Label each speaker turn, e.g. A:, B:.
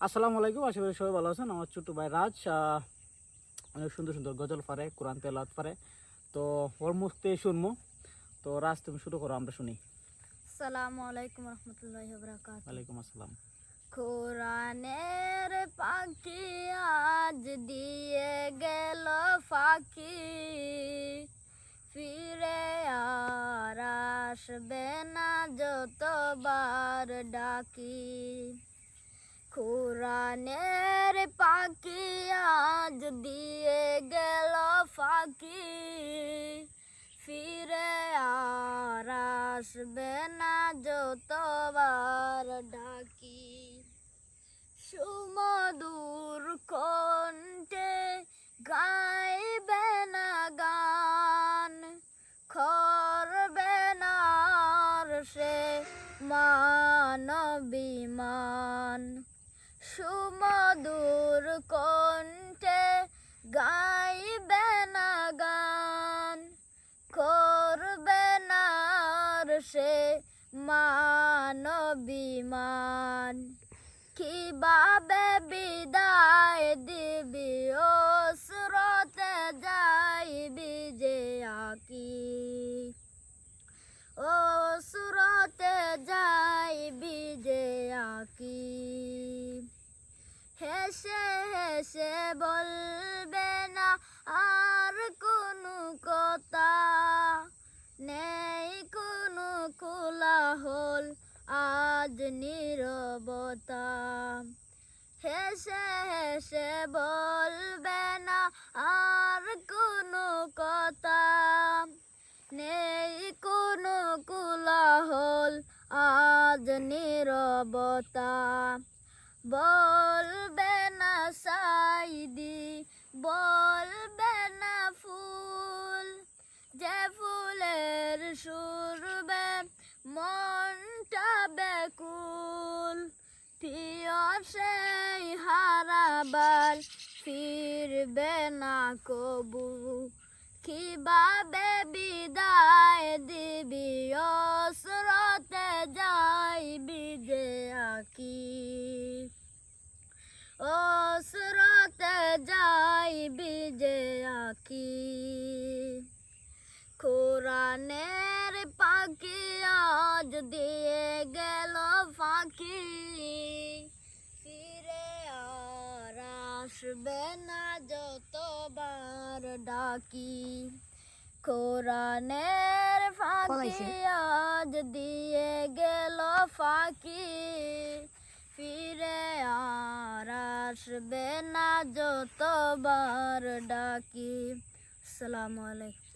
A: আসসালামু আলাইকুম, আশা করি সবাই ভালো আছেন। আমার ছোট ভাই রাজ অনেক সুন্দর সুন্দর গজল পারে, কোরআন তেলাওয়াত পারে। তো ওর মুখ থেকে শুনবো। তো রাজ, তুমি শুরু করো, আমরা শুনি।
B: আসসালামু আলাইকুম রহমতুল্লাহি ওয়া বারাকাতুহু।
A: ওয়ালাইকুম আসসালাম।
B: কোরআনের পাখি আজ দিয়ে গেল ফাঁকি, ফিরে আর আসবে না যতবার ডাকি। কোরআনের পাখি আজ দিয়ে গেল ফাঁকি, ফিরে আর আসবে না যতবার ডাকি। সুমধুর কণ্ঠে গাইবে না গান, করবে না আর সে মানবিমান। সুমধুর কণ্ঠে গাইবে না গান, করবে না আর সে মানবিমান। কিভাবে বিদায় দিবি অসুরতে যাইবি যে আকি, অসুরতে যাইবি যে আকি। হেসে হেসে বলবে না আর কোনো কথা, নেই কোনো কোলাহল আজ নীরবতা। হেসে হেসে বলবে না আর কোনো কথা, নেই কোনো কোলাহল আজ নীরবতা। বলবে না সাইদি, বলবে না ফুল, যে ফুলের সুরবে মনটা বেকুল। প্রিয় সেই হারাবার ফিরবে না কবু, কিভাবে বিদায় দিবি অসুরতে যাইবি যে আকি, অসুরতে যাইবি যে আকি। কোরআনের পাখি আজ দিয়ে গেল ফাঁকি, ফিরে আর আসবে না যতবার ডাকি। কোরআনের পাখি আজ দিয়ে গেল ফাঁকি, ফিরে আর আসবে না যতবার ডাকি। আসসালামু আলাইকুম।